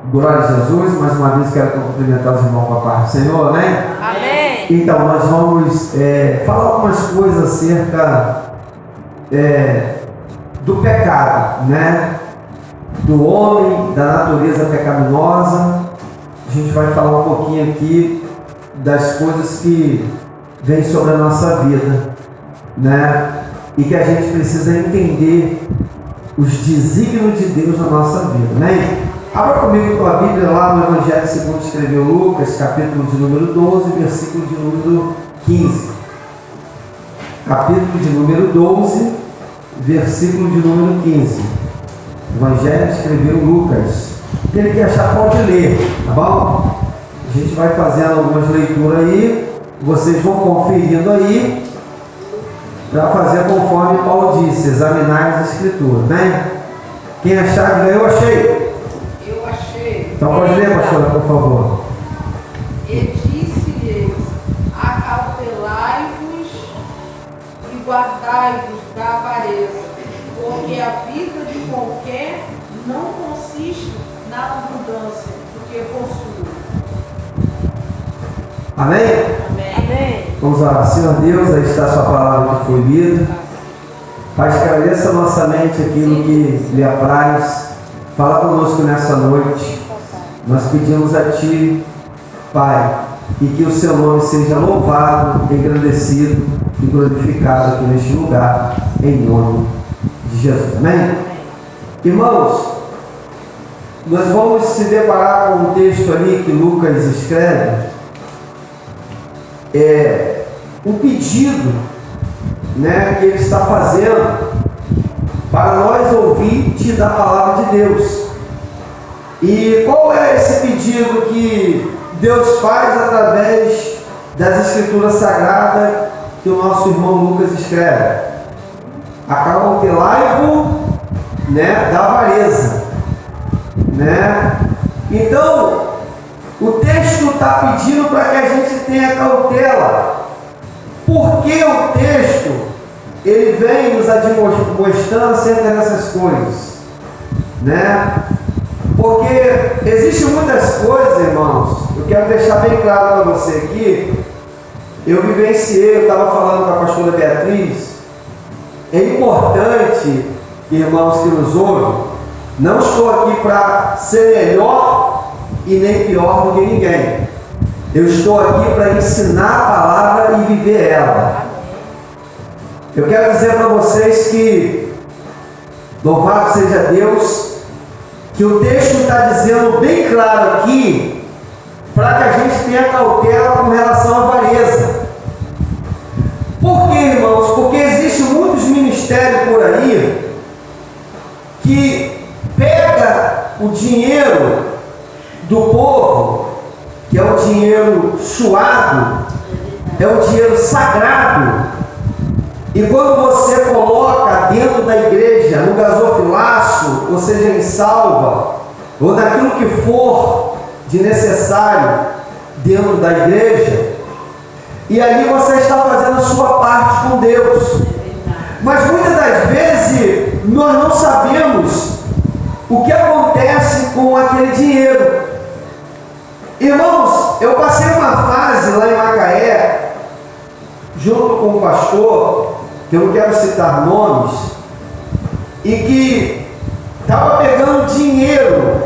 Glória a Jesus. Mais uma vez quero cumprimentar os irmãos com a paz do Senhor, amém? Amém. Então nós vamos falar algumas coisas acerca do pecado, né? Do homem, da natureza pecaminosa. A gente vai falar um pouquinho aqui das coisas que vêm sobre a nossa vida, né? E que a gente precisa entender os desígnios de Deus na nossa vida, né? Abra comigo tua Bíblia lá no Evangelho segundo escreveu Lucas, capítulo de número 12, versículo de número 15. Capítulo de número 12, versículo de número 15. Evangelho escreveu Lucas. Aquele que achar pode ler, tá bom? A gente vai fazendo algumas leituras aí, vocês vão conferindo aí, para fazer conforme Paulo disse, examinar as escrituras, né? Quem achar, diga eu achei. Eu achei. Então pode ler, pastora, por favor. E disse-lhes: acautelai-vos e guardai-vos da avareza, porque a vida de qualquer não consiste na abundância do que possui. Amém? Amém. Vamos orar. Senhor Deus, aí está a sua palavra que foi lida. Pai, esclareça a nossa mente aquilo que lhe apraz. Fala conosco nessa noite. Nós pedimos a Ti, Pai, e que o Seu nome seja louvado, engrandecido e glorificado aqui neste lugar, em nome de Jesus. Amém? Irmãos, nós vamos se deparar com um texto ali que Lucas escreve, um pedido, né, que ele está fazendo para nós ouvir da palavra de Deus. E qual é esse pedido que Deus faz através das escrituras sagradas que o nosso irmão Lucas escreve? Acautelai-vos, né, da avareza, né? Então o texto está pedindo para que a gente tenha cautela, porque o texto ele vem nos admoestando acerca dessas coisas, né? Porque existem muitas coisas, irmãos. Eu quero deixar bem claro para você aqui. Eu vivenciei, eu estava falando com a pastora Beatriz. É importante, irmãos que nos ouvem, não estou aqui para ser melhor e nem pior do que ninguém. Eu estou aqui para ensinar a palavra e viver ela. Eu quero dizer para vocês que, louvado seja Deus, que o texto está dizendo bem claro aqui, para que a gente tenha cautela com relação à avareza. Por quê, irmãos? Porque existem muitos ministérios por aí que pega o dinheiro do povo, que é o dinheiro suado, é o dinheiro sagrado, e quando você coloca dentro da igreja, no gasofilaço, ou seja, em salva, ou naquilo que for de necessário dentro da igreja, e ali você está fazendo a sua parte com Deus. Mas muitas das vezes nós não sabemos o que acontece com aquele dinheiro. Irmãos, eu passei uma fase lá em Macaé, junto com o pastor, que eu não quero citar nomes, e que estava pegando dinheiro,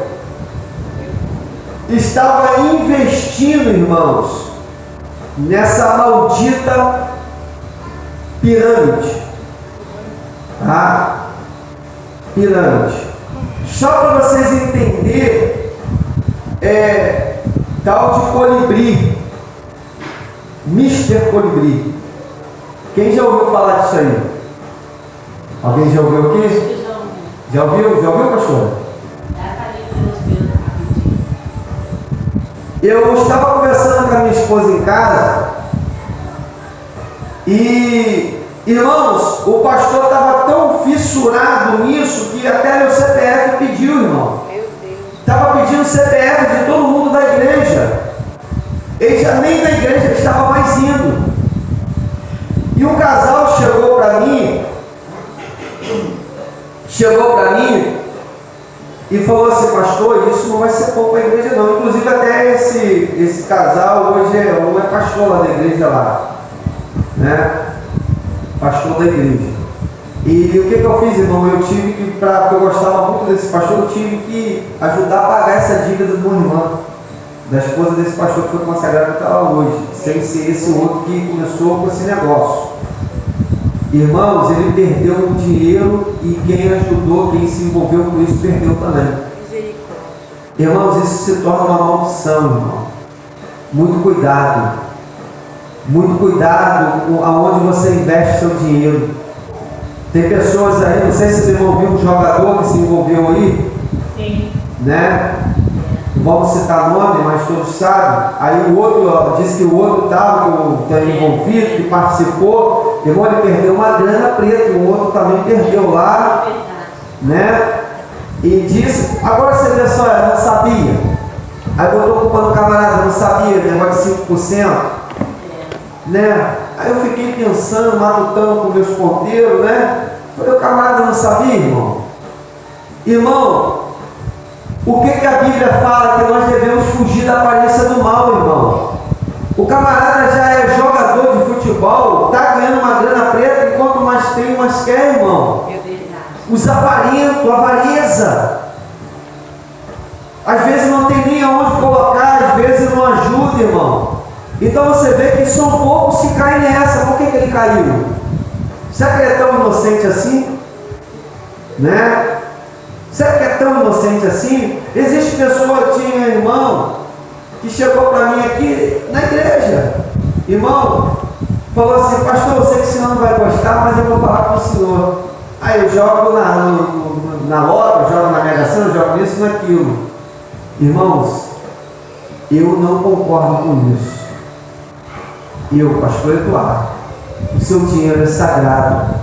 estava investindo, irmãos, nessa maldita pirâmide. Tá? Pirâmide. Só para vocês entenderem, tal de colibri, Mr. Colibri. Quem já ouviu falar disso aí? Alguém já ouviu aqui? Já ouviu? Já ouviu, pastor? Eu estava conversando com a minha esposa em casa e, irmãos, o pastor estava tão fissurado nisso que até meu CPF pediu, irmão. Estava pedindo o CPF de todo mundo da igreja. Ele já nem da igreja estava mais indo. E um casal chegou para mim e falou assim: pastor, isso não vai ser pouco para a igreja não. Inclusive até esse casal hoje um é pastor lá da igreja lá, né? Pastor da igreja. E o que eu fiz, irmão? Eu tive que, porque eu gostava muito desse pastor, eu tive que ajudar a pagar essa dívida do meu irmão, da esposa desse pastor que foi consagrado que está lá hoje, sem ser esse outro que começou com esse negócio. Irmãos, ele perdeu o dinheiro e quem ajudou, quem se envolveu com isso, perdeu também. Irmãos, isso se torna uma maldição, irmão. Muito cuidado. Muito cuidado com aonde você investe seu dinheiro. Tem pessoas aí, não sei se você envolveu um jogador que se envolveu aí. Sim. Né? Não vamos citar nome, mas todos sabem. Aí o outro disse que o outro estava envolvido, que participou. Irmão, ele perdeu uma grana preta, o outro também perdeu lá. Né? E disse, agora você vê só, eu não sabia. Aí botou culpa no camarada, não sabia, negócio de 5%. Né? Aí eu fiquei pensando, matutando com meus ponteiros, né? Falei, o camarada não sabia, irmão? Irmão, o que a Bíblia fala? Que nós devemos fugir da aparência do mal, irmão. O camarada já é jogador de futebol, está ganhando uma grana preta, e quanto mais tem, mais quer, irmão. Os avarentos, avareza. Às vezes não tem nem aonde colocar, às vezes não ajuda, irmão. Então você vê que são poucos que caem nessa. Por que ele caiu? Será que ele é tão inocente assim? Né? Será que é tão inocente assim? Existe pessoa, tinha irmão, que chegou para mim aqui na igreja. Irmão, falou assim: pastor, eu sei que o senhor não vai gostar, mas eu vou falar com o senhor. Aí eu jogo na loja, jogo na Mega Sena, jogo nisso e naquilo. Irmãos, eu não concordo com isso. Eu, pastor Eduardo, o seu dinheiro é sagrado.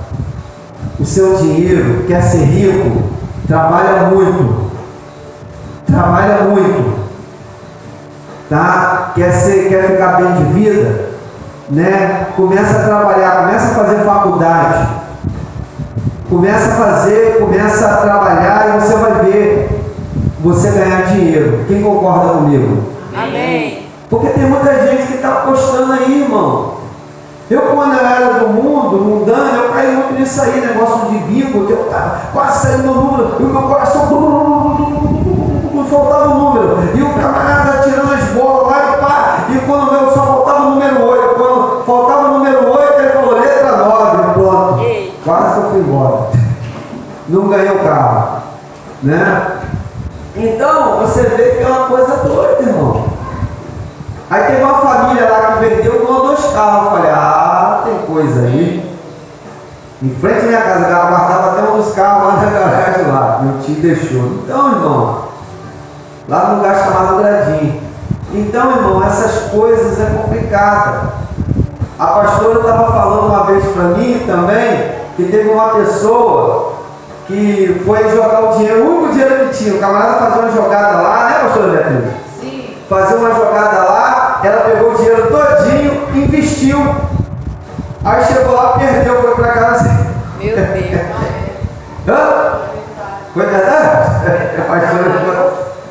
O seu dinheiro, quer ser rico, trabalha muito. Trabalha muito. Tá? Quer ficar bem de vida, né? Começa a trabalhar, começa a fazer faculdade. Começa a trabalhar e você vai ver você ganhar dinheiro. Quem concorda comigo? Amém. Porque tem muita gente que está apostando aí, irmão. Eu, quando eu era do mundo, mundano, eu caí muito nisso aí, negócio de bingo, que eu estava quase saindo no número, e o meu coração faltava o número, e o camarada tirando as bolas lá e pá, e quando eu só faltava o número 8, quando faltava o número 8, ele falou letra 9, pronto. Quase que eu fui embora. Não ganhei o carro. Né? Então, você vê que é uma coisa doida, irmão. Aí teve uma família lá que vendeu, ganhou 2 carros. Eu falei, tem coisa aí. Em frente à minha casa, ela guardava até um dos carros lá na garagem lá. Meu tio deixou. Então, irmão, lá no lugar chamado Gradinho. Então, irmão, essas coisas é complicado. A pastora estava falando uma vez para mim também, que teve uma pessoa que foi jogar o dinheiro, o único dinheiro que tinha. O camarada fazia uma jogada lá, né, pastora Beatriz? Sim. Fazia uma jogada lá, ela pegou o dinheiro todinho, investiu. Aí chegou lá, perdeu, foi para casa. Meu Deus. Hã? Foi verdade?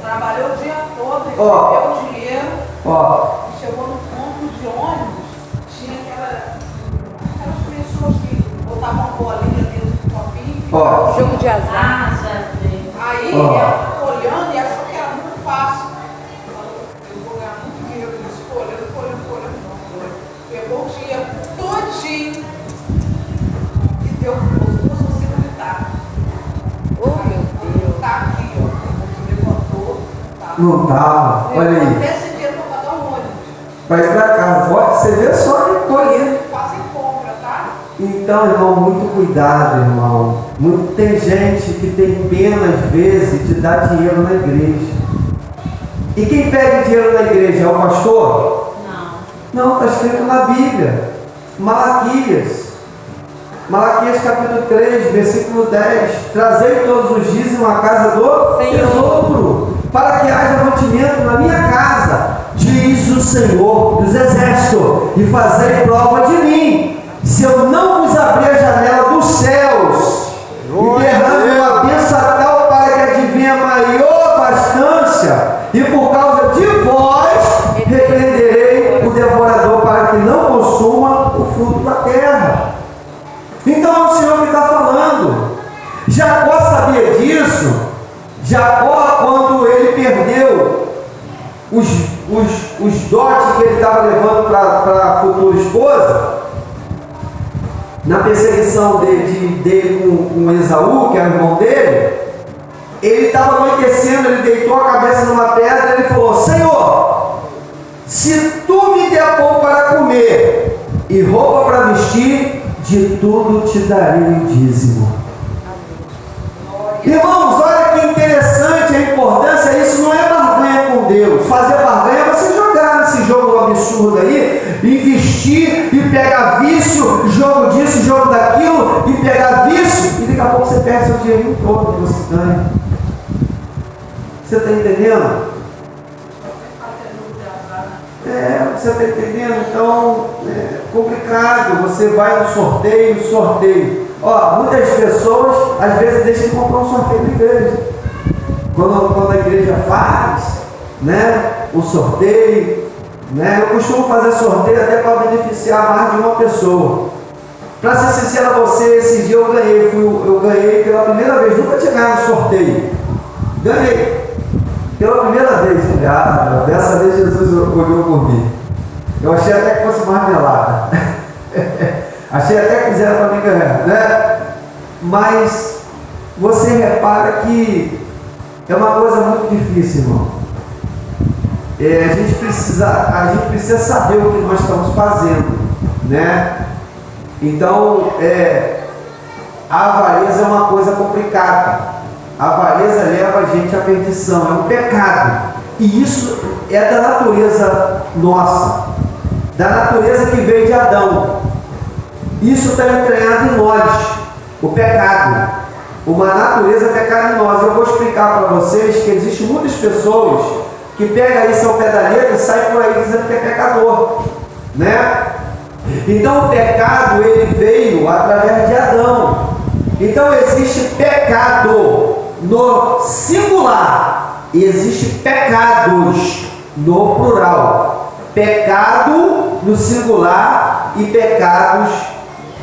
Trabalhou o dia todo, recebeu o dinheiro. Chegou no ponto de ônibus, tinha aquelas pessoas que botavam uma bolinha dentro do copinho. Jogo de azar. Aí ela ficou olhando e achou que era muito fácil. Eu vou ganhar muito dinheiro nisso, olhando. Pegou o dinheiro todinho e deu para o secretário. Oh, meu Deus. Tá aqui, ó. Levantou. Tá. Não estava. Olha aí. Até esse dinheiro para pagar o ônibus. Vai para casa. Você vê só que coisa. Eles fazem compra, tá? Então, irmão, muito cuidado, irmão. Tem gente que tem pena, às vezes, de dar dinheiro na igreja. E quem pede dinheiro na igreja é o pastor? Não, está escrito na Bíblia. Malaquias capítulo 3, versículo 10. Trazei todos os dízimos à casa do tesouro, para que haja mantimento na minha casa, diz o Senhor dos Exércitos, e fazei prova de mim, se eu não vos abrir a janela dos céus, e derrame uma bênção tal para que adivinha isso, Jacó, quando ele perdeu os dotes que ele estava levando para a futura esposa, na perseguição dele com Esaú, que era o irmão dele, ele estava anoitecendo, ele deitou a cabeça numa pedra e ele falou: Senhor, se tu me der pão para comer e roupa para vestir, de tudo te darei o dízimo. Irmãos, olha que interessante a importância. Isso não é barganha com Deus. Fazer barganha é você jogar nesse jogo absurdo aí, investir e pegar vício, jogo disso, jogo daquilo, e pegar vício, e daqui a pouco você perde seu dinheiro todo que você ganha. Você está entendendo? Você está entendendo? Então, é complicado. Você vai no sorteio. Muitas pessoas, às vezes, deixam de comprar um sorteio da igreja. Quando a igreja faz, né, o sorteio, né, eu costumo fazer sorteio até para beneficiar mais de uma pessoa. Para ser sincero a você, esse dia eu ganhei pela primeira vez. Nunca tinha ganhado sorteio. Ganhei. Pela primeira vez, dessa vez Jesus olhou por mim. Eu achei até que fosse marmelada. Achei até que fizeram para mim ganhar, né? Mas você repara que é uma coisa muito difícil, irmão. A gente precisa saber o que nós estamos fazendo, né? Então, a avareza é uma coisa complicada. A avareza leva a gente à perdição, é um pecado. E isso é da natureza nossa, da natureza que veio de Adão. Isso está entranhado em nós, o pecado, uma natureza pecaminosa. Eu vou explicar para vocês que existem muitas pessoas que pegam isso ao pé da letra e saem por aí dizendo que é pecador, né? Então o pecado, ele veio através de Adão. Então existe pecado no singular e existe pecados no plural. Pecado no singular e pecados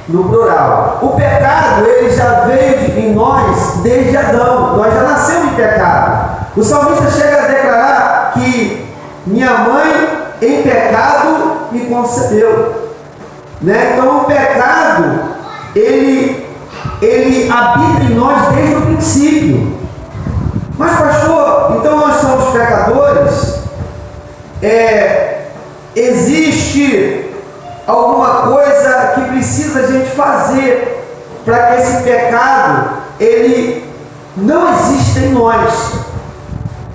no plural. O pecado, ele já veio em nós desde Adão. Nós já nascemos em pecado. O salmista chega a declarar que minha mãe em pecado me concebeu, né? Então o pecado, ele habita em nós desde o princípio. Mas pastor, então nós somos pecadores? Existe alguma coisa que precisa a gente fazer para que esse pecado, ele não exista em nós,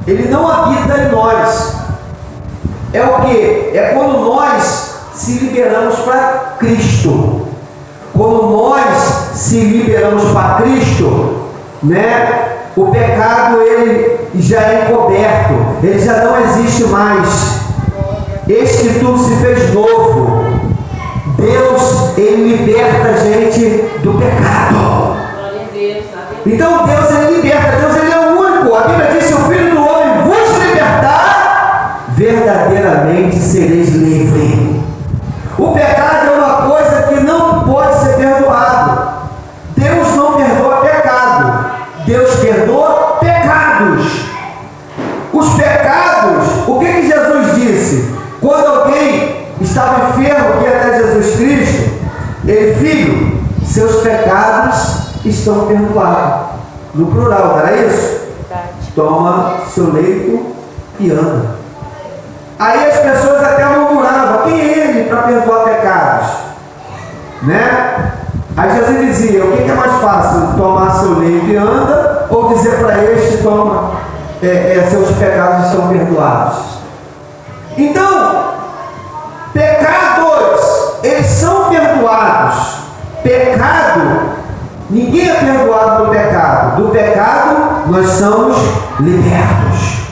ele não habita em nós. É o que? É quando nós se liberamos para Cristo. Quando nós se liberamos para Cristo, né, o pecado, ele já é encoberto, ele já não existe mais. Eis que tudo se fez novo. Deus, ele liberta a gente do pecado. Então Deus, ele liberta. Deus, ele é o único. A Bíblia diz: se o Filho do Homem vos libertar, verdadeiramente sereis livres. O pecado é uma coisa que não pode ser perdoado. Deus não perdoa pecado. Deus perdoa pecados. Os pecados, o que Jesus disse? Quando alguém estava enfermo, que ia até Jesus Cristo, ele: filho, seus pecados estão perdoados. No plural, não era isso? Toma seu leito e anda. Aí as pessoas até murmuravam: quem é ele para perdoar pecados? Né? Aí Jesus dizia: o que é mais fácil, tomar seu leito e anda, ou dizer para este: toma, seus pecados estão perdoados? Então, pecados, eles são perdoados. Pecado, ninguém é perdoado do pecado. Do pecado, nós somos libertos.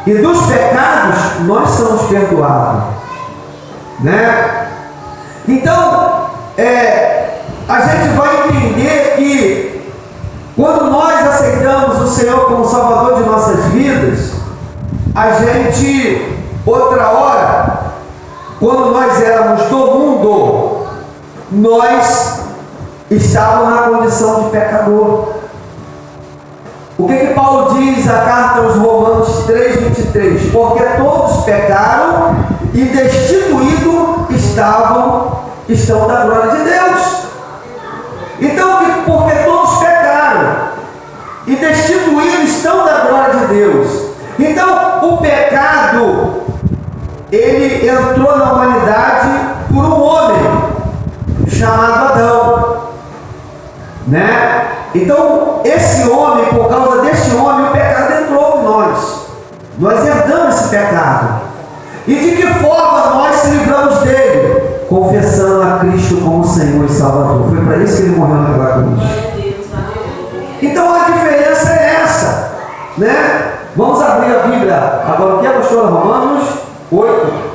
E dos pecados, nós somos perdoados, né? Então, a gente vai entender que quando nós aceitamos o Senhor como Salvador de nossas vidas, a gente, outra hora, quando nós éramos do mundo, nós estávamos na condição de pecador. O que Paulo diz a carta aos Romanos 3:23? Porque todos pecaram e destituídos estão da glória de Deus. Então, porque todos pecaram e destituídos estão da glória de Deus. Então, o pecado, ele entrou na humanidade por um homem chamado Adão, né? Então, esse homem, por causa deste homem, o pecado entrou em nós. Nós herdamos esse pecado. E de que forma nós se livramos dele? Confessando a Cristo como Senhor e Salvador. Foi para isso que ele morreu naquela cruz. Então a diferença é essa, né? Vamos abrir a Bíblia agora, o que é, pastor? Romanos 8.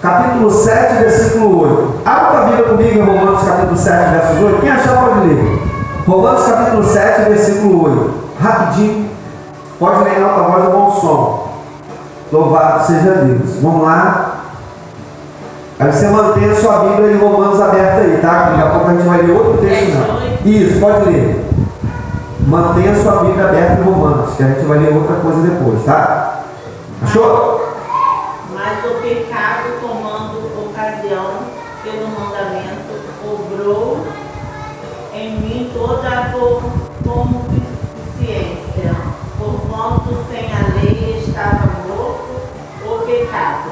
Capítulo 7, versículo 8. Abra a Bíblia comigo em Romanos capítulo 7, verso 8. Quem achar pode ler. Romanos capítulo 7, versículo 8. Rapidinho. Pode ler em alta voz e bom som. Louvado seja Deus. Vamos lá. Aí você mantém a sua Bíblia em Romanos aberta aí, tá? Daqui a pouco a gente vai ler outro texto. Não. Isso, pode ler. Mantenha a sua Bíblia aberta em Romanos, que a gente vai ler outra coisa depois, tá? Achou? Mas o pecado, tomando ocasião pelo mandamento, obrou em mim toda a concupiscência, porquanto sem a lei estava morto o pecado.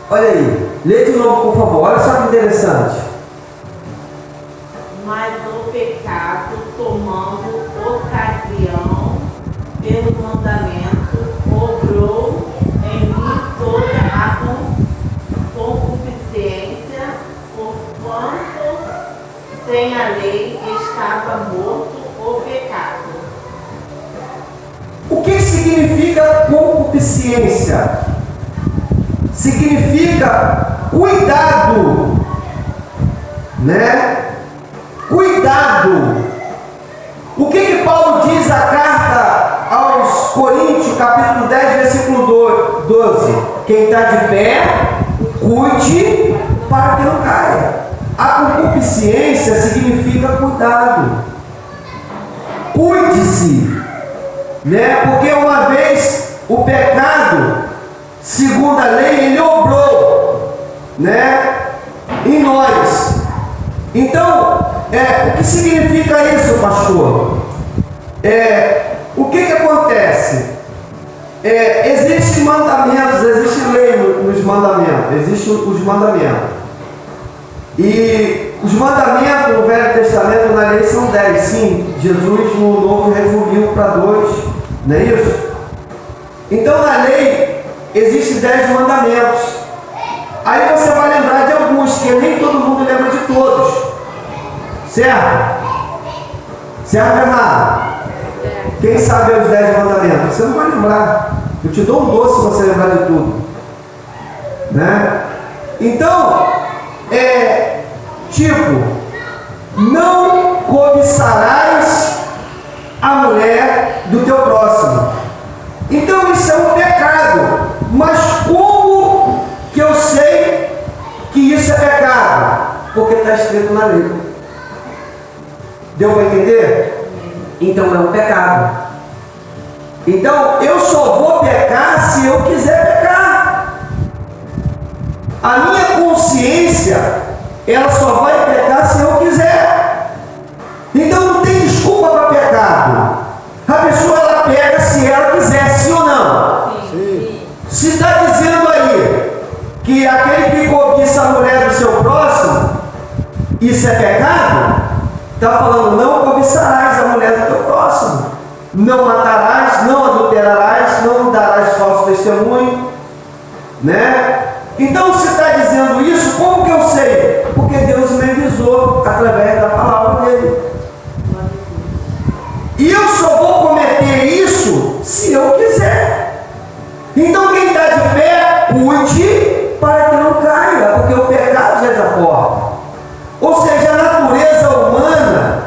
Olha aí, lê de novo, por favor. Olha só que interessante. Mas o pecado, tomando ocasião pelo mandamento, obrou em mim toda a concupiscência, porquanto sem a lei estava morto o pecado. O que significa concupiscência? Significa cuidado, né? Cuidado. O que Paulo diz a carta aos Coríntios, capítulo 10, versículo 12? Quem está de pé, cuide para que não caia. A concupiscência significa cuidado. Cuide-se, né? Porque uma vez o pecado, segundo a lei, ele obrou, né, em nós. Então, o que significa isso, pastor? O que acontece? Existem mandamentos, existe lei nos mandamentos, existem os mandamentos. E os mandamentos no Velho Testamento, na lei, são 10. Sim, Jesus no Novo resumiu para 2, não é isso? Então, na lei, existem 10 mandamentos. Aí você vai lembrar de alguns, que nem todo mundo lembra de todos. Certo? Certo ou errado? Quem sabe os 10 mandamentos? Você não vai lembrar. Eu te dou um doce se você lembrar de tudo, né? Então, tipo, não cobiçarás a mulher do teu próximo. Então isso é um pecado. Mas como que eu sei que isso é pecado? Porque está escrito na lei. Deu para entender? Então é um pecado. Então eu só vou pecar se eu quiser pecar. A minha consciência, ela só vai pecar se eu quiser. Então não tem desculpa para pecado. A pessoa, ela pega se ela quiser, sim ou não? Sim. Se está dizendo aí que aquele que cobiça a mulher do seu próximo, isso é pecado, está falando: não cobiçarás a mulher do teu próximo, não matarás, não adulterarás, não darás falso testemunho, né? Então, se está dizendo isso, como que eu sei? Porque Deus me avisou através da palavra dele. E eu só vou cometer isso se eu quiser. Então, quem está de pé, cuide para que não caia, porque o pecado já é da porta. Ou seja, a natureza humana,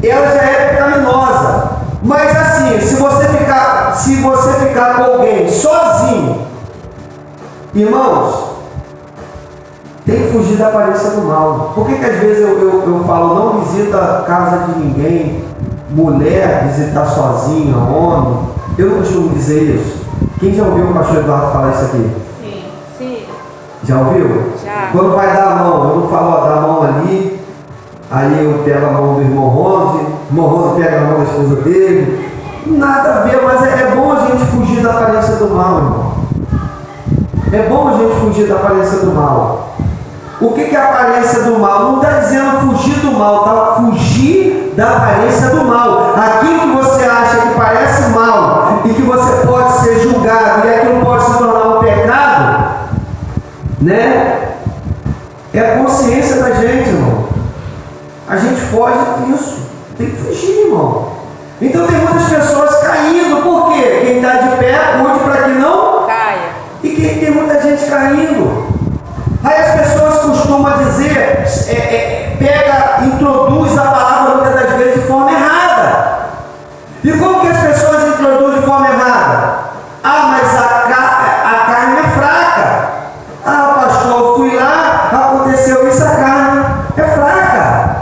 ela já é pecaminosa. Mas assim, se você ficar com alguém sozinho, irmãos, tem que fugir da aparência do mal. Por que às vezes eu falo: não visita a casa de ninguém, mulher visitar sozinha, homem. Eu não costumo dizer isso. Quem já ouviu o pastor Eduardo falar isso aqui? Sim. Sim. Já ouviu? Já. Quando vai dar a mão, eu não falo, ó, dá a mão ali, aí eu pego a mão do irmão Ronde, o irmão Ronde pega a mão da esposa dele. Nada a ver, mas é bom a gente fugir da aparência do mal, irmão. É bom a gente fugir da aparência do mal. O que é a aparência do mal? Não está dizendo fugir do mal, está fugir da aparência do mal. Aquilo que você acha que parece mal e que você pode ser julgado e aquilo pode se tornar um pecado, né? É a consciência da gente, irmão. A gente foge disso. Tem que fugir, irmão. Então tem muitas pessoas caindo. Por quê? Quem está de pé, cuide para que não Caia. E tem muita gente caindo. Aí as pessoas costumam dizer, introduz a palavra muitas das vezes de forma errada. E como que as pessoas introduzem de forma errada? Ah, mas a carne é fraca. Ah, pastor, eu fui lá, aconteceu isso, a carne é fraca.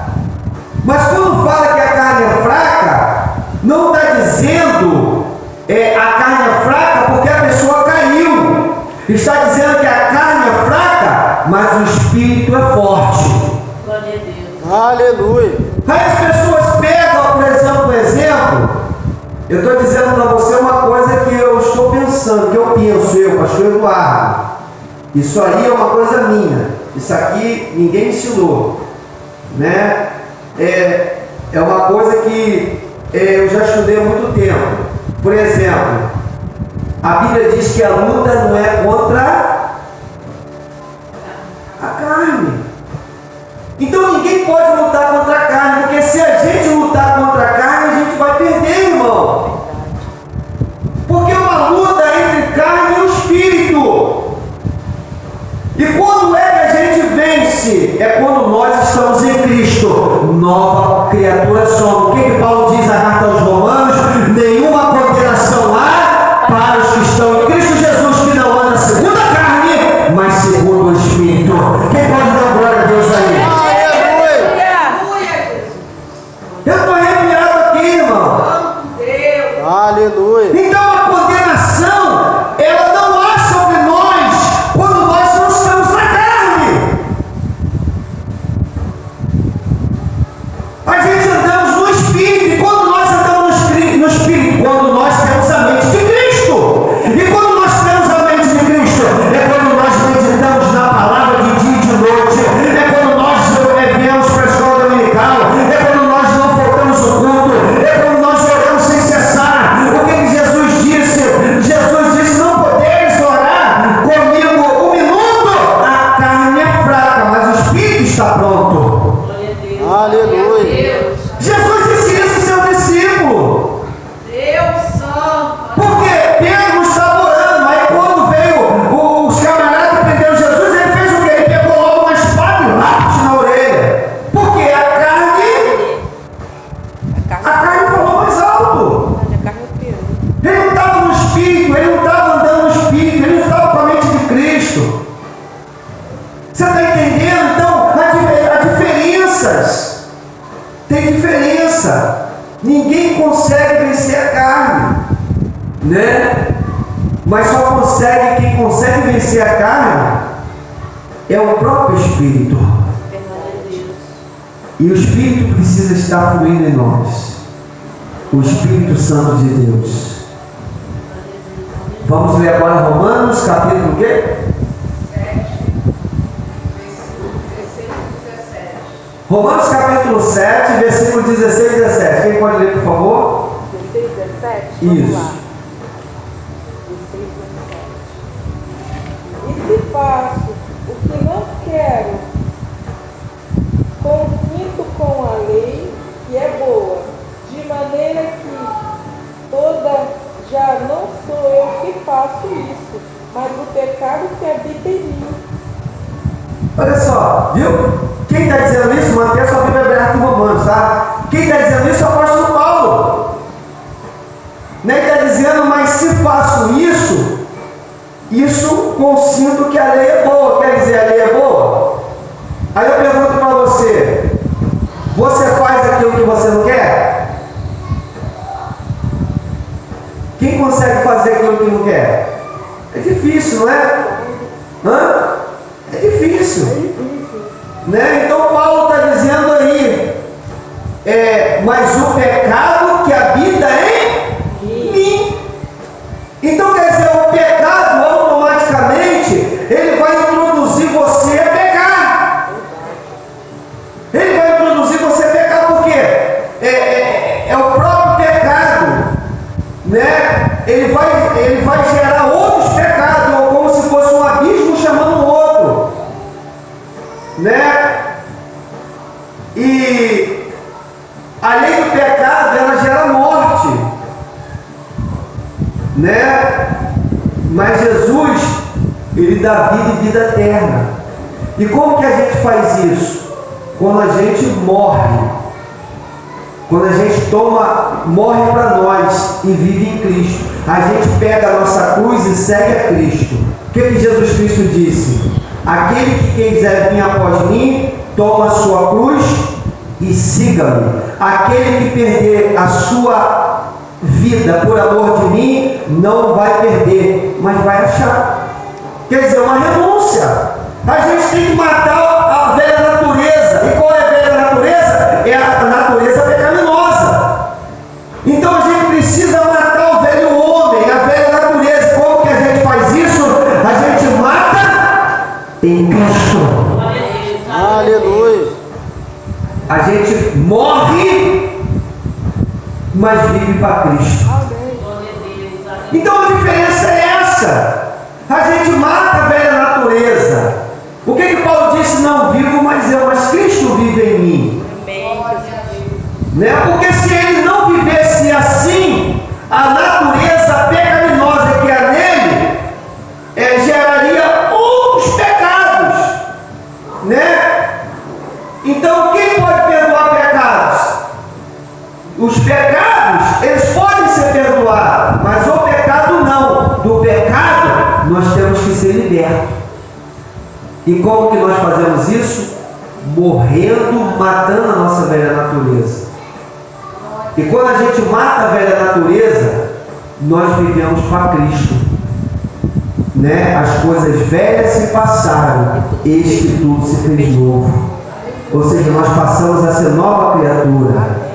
Mas quando fala que a carne é fraca, não está dizendo a carne é fraca porque a pessoa caiu. Está dizendo que a carne é fraca, mas o espírito é forte. Glória a Deus. Aleluia. Aí as pessoas pegam, por exemplo, eu estou dizendo para você uma coisa que eu estou pensando, que eu penso, pastor Eduardo. Isso aí é uma coisa minha. Isso aqui ninguém me ensinou, né? É uma coisa que eu já estudei há muito tempo. Por exemplo, a Bíblia diz que a luta não é contra a carne. Então ninguém pode lutar contra a carne, porque se a gente lutar contra a carne, a gente vai perder, irmão. Porque é uma luta entre carne e o espírito. E quando é que a gente vence? É quando nós estamos em Cristo. Nova criatura somos. O que Paulo diz na carta aos Romanos? Nenhuma condenação há para os que estão em Cristo Jesus, que não anda segundo a carne, mas segundo o Espírito. Quem pode dar glória a Deus aí? Eu estou arrepiado aqui, irmão. Aleluia. Então a condenação, ela não há sobre nós quando nós não estamos na carne. A gente andamos no Espírito, e quando nós andamos no Espírito, quando nós temos a mente de Cristo. E quando nós temos a mente de Cristo, é quando nós meditamos na palavra de dia e de noite, é quando nós viemos para a escola dominical, é quando nós não faltamos o culto, é quando nós oramos sem cessar. O que Jesus disse? Jesus disse: não podeis orar comigo um minuto, a carne é fraca, mas o Espírito está pronto. Glória a Deus. Aleluia. Jesus disse isso ao seu discípulo. Deus santo. Porque Pedro estava orando, aí quando veio os camaradas que prenderam Jesus, ele fez o quê? Ele pegou logo uma espada e lápis na orelha. Porque a carne falou mais alto. Ele não estava no Espírito, ele não estava andando no Espírito, ele não estava com a mente de Cristo. Você está entendendo? Então, há diferenças. Tem diferença. Ninguém consegue vencer a carne, né? Mas só consegue, quem consegue vencer a carne é o próprio Espírito. E o Espírito precisa estar fluindo em nós. O Espírito Santo de Deus. Vamos ler agora Romanos, capítulo quê? Romanos capítulo 7, versículo 16 e 17. Quem pode ler, por favor? 16, 17? Isso. Vamos lá. 16, 17. E se faço o que não quero, consinto com a lei, que é boa, de maneira que já não sou eu que faço isso, mas o pecado que habita em mim. Olha só, viu? Quem está dizendo isso? Mantenha sua Bíblia aberta em Romanos, tá? Quem está dizendo isso é o apóstolo Paulo. Né? Ele está dizendo, mas se faço isso consinto que a lei é boa. Quer dizer, a lei é boa? Aí eu pergunto para você: você faz aquilo que você não quer? Quem consegue fazer aquilo que não quer? É difícil, não é? É difícil. Né? Então Paulo está dizendo aí, mas o pecado que habita em mim. Então quer dizer, o pecado automaticamente ele vai introduzir você a pecar. Ele vai introduzir você a pecar porque é o próprio pecado, né? Ele vai gerar outros pecados, ou como se fosse um abismo chamando o outro, né? E a lei do pecado, ela gera morte, né? Mas Jesus, ele dá vida e vida eterna. E como que a gente faz isso? Quando a gente morre. Quando a gente morre para nós e vive em Cristo. A gente pega a nossa cruz e segue a Cristo. O que Jesus Cristo disse? Aquele que quiser vir após mim, toma a sua cruz e siga-me. Aquele que perder a sua vida por amor de mim, não vai perder, mas vai achar. Quer dizer, uma renúncia. A gente tem que matar a velha natureza. E qual é a velha natureza? É a natureza pecaminosa. Então a gente precisa matar o velho homem, a velha natureza. Como que a gente faz isso? A gente mata em Cristo. Aleluia. A gente morre, mas vive para Cristo. Então a diferença é essa. A gente mata a velha natureza. O que Paulo disse? Não vivo mais eu, mas Cristo vive em mim. Né? Porque se ele não vivesse assim, a natureza pecaminosa que há nele geraria outros pecados, né? Então quem pode perdoar pecados? Os pecados, eles podem ser perdoados, mas o pecado não. Do pecado nós temos que ser libertos. E como que nós fazemos isso? Morrendo, matando a nossa velha natureza. E quando a gente mata a velha natureza, nós vivemos para Cristo, né? As coisas velhas se passaram, eis que tudo se fez novo. Ou seja, nós passamos a ser nova criatura.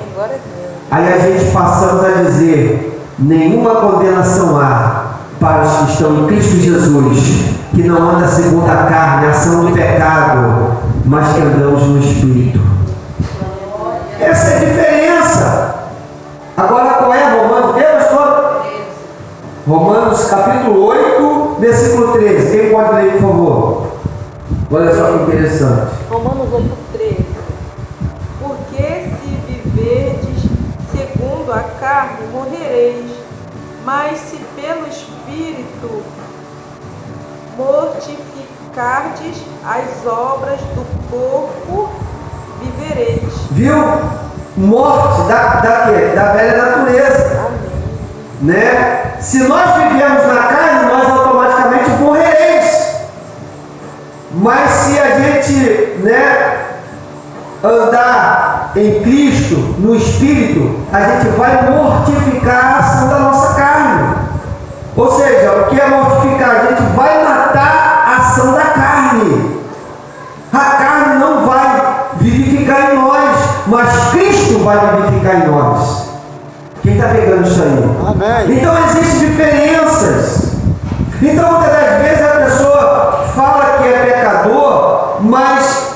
Aí a gente passamos a dizer: nenhuma condenação há para os que estão em Cristo Jesus, que não anda segundo a carne, a ação do pecado, mas que andamos no Espírito. Essa é a diferença. Agora qual é? Romanos, o que, pastor? Romanos capítulo 8, versículo 13. Quem pode ler, por favor? Olha só que interessante. Romanos 8, 13. Porque se viverdes segundo a carne, morrereis. Mas se pelo Espírito mortificardes as obras do corpo, vivereis. Viu? Morte da velha natureza. Né? Se nós vivermos na carne, nós automaticamente morrereis. Mas se a gente, né, andar em Cristo, no Espírito, a gente vai mortificar a ação da nossa carne. Ou seja, o que é mortificar? A gente vai matar a ação da carne. A carne não vai vivificar em nós, mas Cristo vai vivificar em nós. Quem está pegando isso aí? Amém. Então existem diferenças. Então muitas das vezes a pessoa fala que é pecador, mas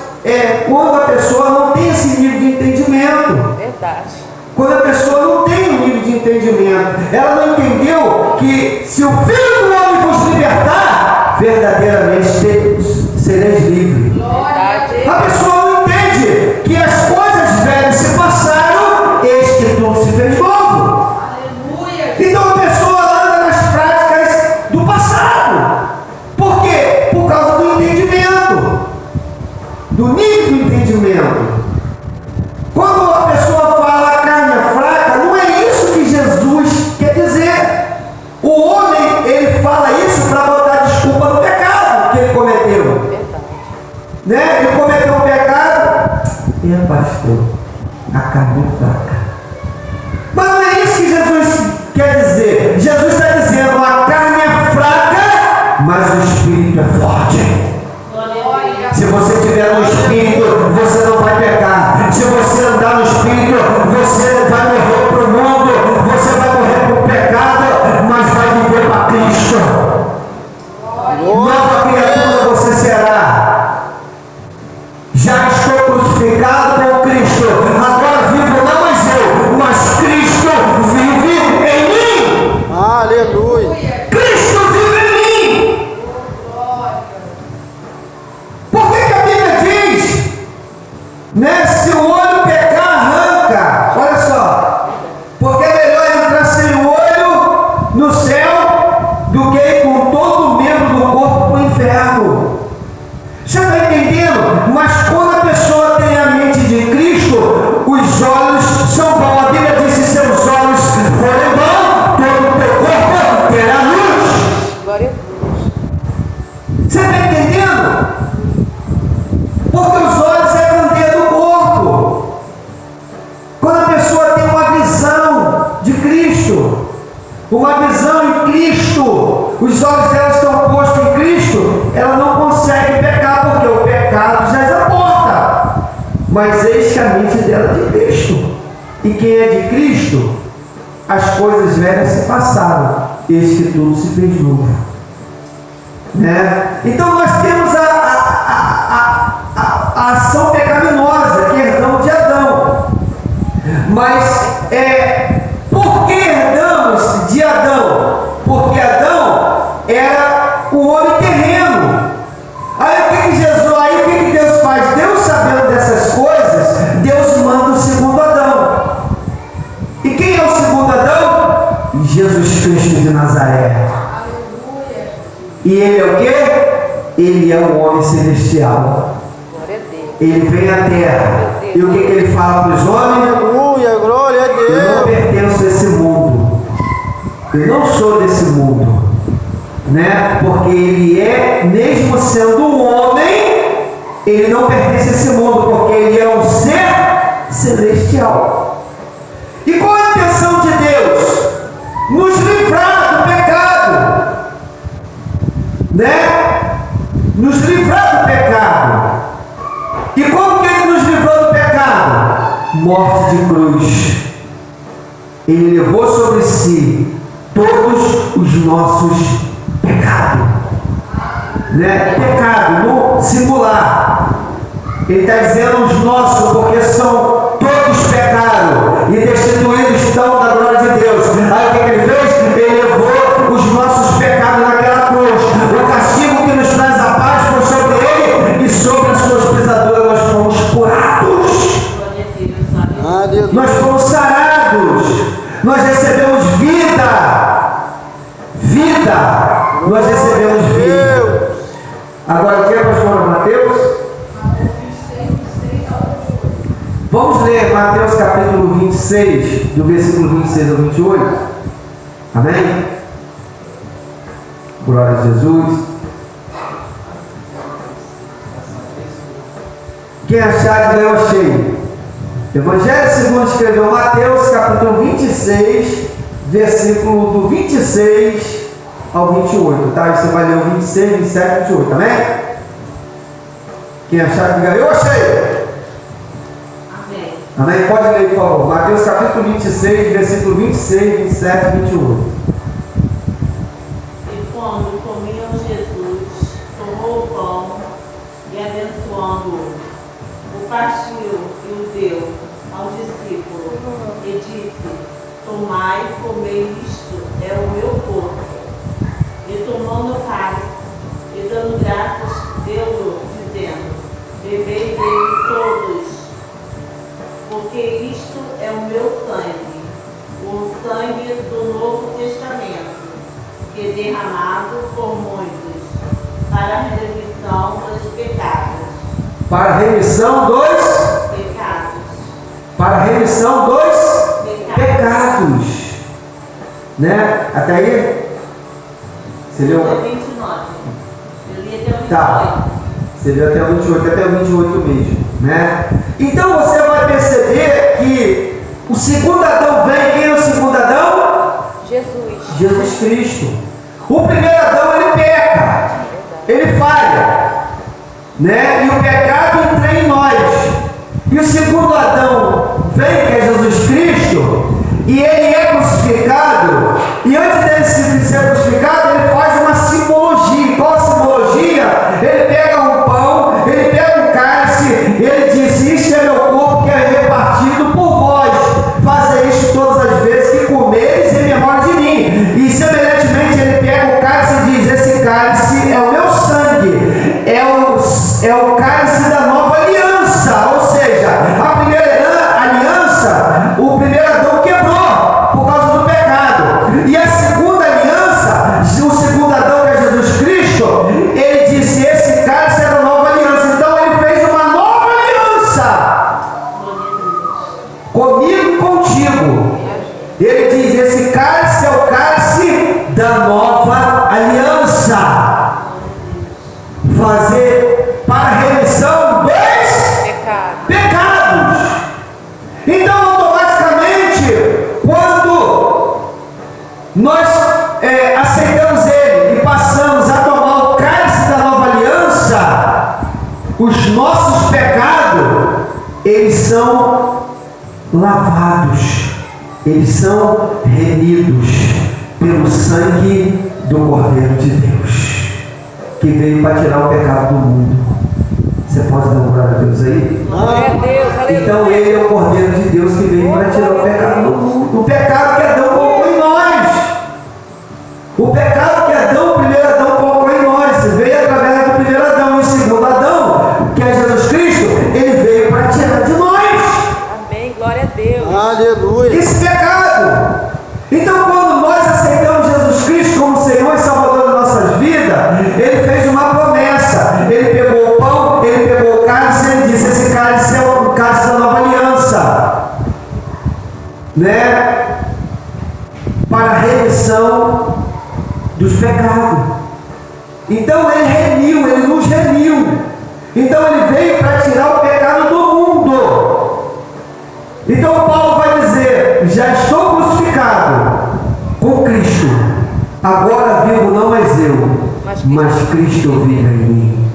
quando a pessoa não tem esse nível de entendimento. Verdade. Quando a pessoa não tem um nível de entendimento, ela não entendeu que se o Filho do Homem vos libertar, verdadeiramente sereis livres. Verdade. A pessoa não entende que as coisas velhas se passaram, eis que tudo se fez novo. Aleluia. Então a pessoa anda nas práticas do passado. Por quê? Por causa do entendimento, do nível do entendimento. Quando a pessoa fala a carne é fraca, não é isso que Jesus quer dizer. O homem, ele fala isso para botar desculpa no pecado que ele cometeu. Né? Ele cometeu um pecado. Pastor, a carne é fraca. Mas não é isso que Jesus quer dizer. Jesus está Espírito é forte. Se você estiver no Espírito, você não vai pecar. Se você andar no Espírito, você não vai morrer para o mundo, você vai morrer para o pecado, mas vai viver para Cristo. Nova criatura você será. Já estou crucificado com Cristo. Agora vivo não mais eu, mas Cristo vive em mim. Aleluia. Cristo vive em mim. Por que a Bíblia diz, né? Se o olho pecar, arranca. Olha só. Porque é melhor entrar sem o olho no céu do que ir com todo o membro do corpo para o inferno. Você está entendendo? Mas quando a pessoa tem a mente de Cristo, os olhos são bons. A Bíblia diz: se seus olhos forem bons, todo o teu corpo terá luz. Glória a Deus. Você está entendendo? Porque os olhos é a candeia do corpo. Quando a pessoa tem uma visão de Cristo, uma visão em Cristo, os olhos dela estão postos em Cristo, ela não consegue pecar, porque o pecado já é a porta. Mas eis que a mente dela é de Cristo. E quem é de Cristo, as coisas velhas se passaram, eis que tudo se fez novo. Né? Então nós temos a ação pecaminosa, que herdamos de Adão. Mas por que herdamos de Adão? Porque Adão era o homem terreno. Aí o que Deus faz? Deus, sabendo dessas coisas, Deus manda o segundo Adão. E quem é o segundo Adão? Jesus Cristo de Nazaré. E ele é o quê? Ele é o homem celestial. Glória a Deus. Ele vem à terra. E o que ele fala para os homens? Aleluia, glória a Eu não Deus. pertenço a esse mundo. Eu não sou desse mundo. Né? Porque ele é, mesmo sendo um homem, ele não pertence a esse mundo, porque ele é um ser celestial. E qual é a intenção de Deus? Nos livrar do pecado. Né? Nos livrar do pecado. E como que ele nos livrou do pecado? Morte de cruz. Ele levou sobre si todos os nossos pecados. Né? Pecado no singular. Ele está dizendo os nossos, porque são todos pecados e destituídos estão da glória de Deus. Aí o que ele fez? Ele levou os nossos pecados naquela cruz. O castigo que nos traz a paz foi sobre ele, e sobre as suas pisaduras nós fomos curados. Aleluia. Nós fomos sarados. Nós recebemos vida. Vida. Nós recebemos vida. Agora o que é, pastor Mateus? Vamos ler Mateus capítulo 26, do versículo 26 ao 28. Amém? Glória a Jesus. Quem achar, diga eu achei. Evangelho segundo escreveu Mateus capítulo 26, versículo do 26 ao 28. Tá? Aí você vai ler o 26, 27 e 28. Amém? Quem achar, diga eu achei. Amém? Pode ler, por favor. Mateus capítulo 26, versículo 26, 27 e 28. E quando comiam, Jesus tomou o pão e, abençoando-o, o partiu e o deu ao discípulo e disse: tomai e comei, isto é o meu corpo. E tomando o cálice e dando graças, deu-o, dizendo: bebei dele todos, porque isto é o meu sangue, o sangue do Novo Testamento, que é derramado por muitos para a remissão dos pecados. Para a remissão dos Pecados. para a remissão dos pecados. Né? Até aí? Você leu? Até 29. Eu li até o 28. Tá. Você leu até o 28, até o 28 mesmo. Né? Então você vai perceber que o segundo Adão vem. Quem é o segundo Adão? Jesus. Jesus Cristo. O primeiro Adão, ele peca. ele falha, né? E o pecado entra em nós. E o segundo Adão vem, que é Jesus Cristo, e ele é crucificado. E antes dele ser crucificado, ele faz uma simbologia. Qual a simbologia? Ele pega um pão, ele pega um cálice, ele diz: isto é meu corpo que é repartido por vós. Fazer isto todas as vezes que comeres em memória de mim. E semelhantemente ele pega o cálice e diz: esse cálice é o meu sangue, é o cálice da nova aliança. Ou seja, a primeira aliança, o primeiro Adão quebrou por causa do pecado. E a segunda aliança, o segundo Adão, que é Jesus Cristo, ele disse: esse cálice é da nova aliança. Então ele fez uma nova aliança comigo e contigo. Ele diz: esse cálice é o cálice da nova aliança. Fazer para a remissão dos pecados. Então, automaticamente, quando nós aceitamos ele e passamos a tomar o cálice da nova aliança, os nossos pecados, eles são lavados, eles são remidos pelo sangue do Cordeiro de Deus, que veio para tirar o pecado do mundo. Você pode dar uma glória a Deus aí? Glória a Deus, aleluia. Então ele é o Cordeiro de Deus que veio para tirar o pecado do mundo. O pecado que Adão colocou em nós. O pecado que Adão, o primeiro Adão, colocou em nós. Veio através do primeiro Adão. E o segundo Adão, que é Jesus Cristo, ele veio para tirar de nós. Amém, glória a Deus. Aleluia. Esse pecado. Então, quando nós aceitamos Jesus Cristo como Senhor e Salvador das nossas vidas, ele fez uma promessa. Ele pegou o pão, ele pegou o cálice, ele disse: esse cálice é o cálice da nova aliança, né? Para a remissão dos pecados. Então ele remiu, ele nos remiu. Então ele veio para tirar o pecado do mundo. Então Paulo vai dizer: já estou crucificado com Cristo. Agora vivo não mais eu, mas Cristo vive em mim.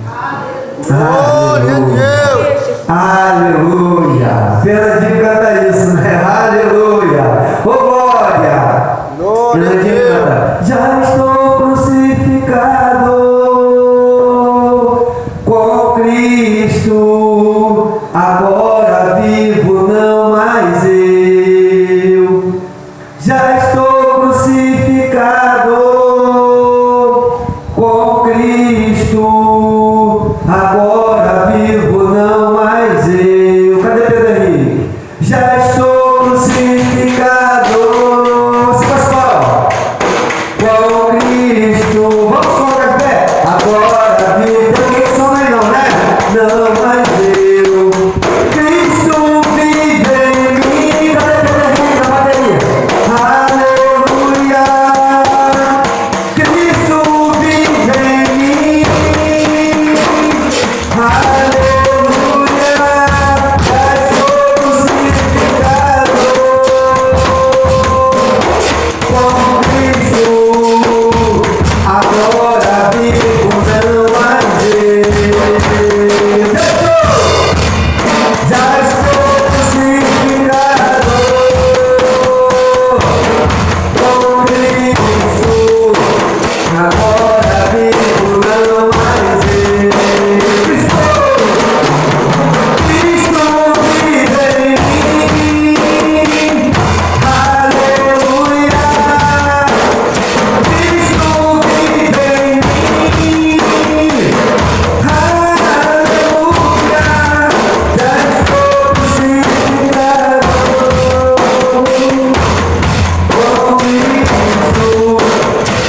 Glória a Deus. Aleluia. Fernandinho canta isso, né? Aleluia. Ô glória. Glória a Fernandinho Deus. canta: já estou crucificado com Cristo. Agora vivo não mais eu. Já estou crucificado com Cristo. Agora vivo não mais eu. Cadê Pedro Henrique? Já estou crucificado. Você faz qual? Com Cristo. Vamos colocar de pé. Agora vivo. Tem ninguém que soma aí não, né? Não mais eu. Cristo vive em mim. Cadê Pedro Henrique na bateria? Aleluia. Cristo vive em mim. Aleluia. Já estou crucificado com Cristo. Agora vivo não mais eu. Já estou crucificado com Cristo. Agora vivo não mais eu. Cristo vive em mim. Aleluia. Cristo vive em mim. Aleluia. Já estou crucificado com Cristo.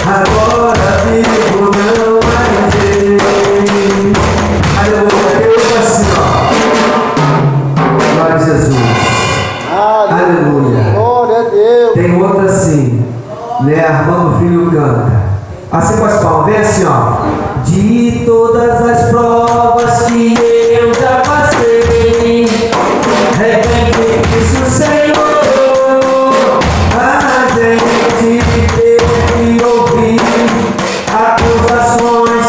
Agora vivo não mais eu. Aleluia. Eu vou assim, ó. Glória a Jesus. Aleluia. Glória a Deus. Tem outra assim, né? Armando Filho canta. Assim com as palmas, vem assim, ó. De todas as provas que eu já passei, reconheço, Senhor, a gente teve que ouvir acusações.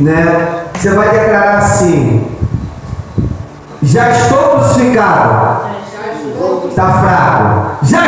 né? Você vai declarar assim: já estou crucificado. Está fraco. Já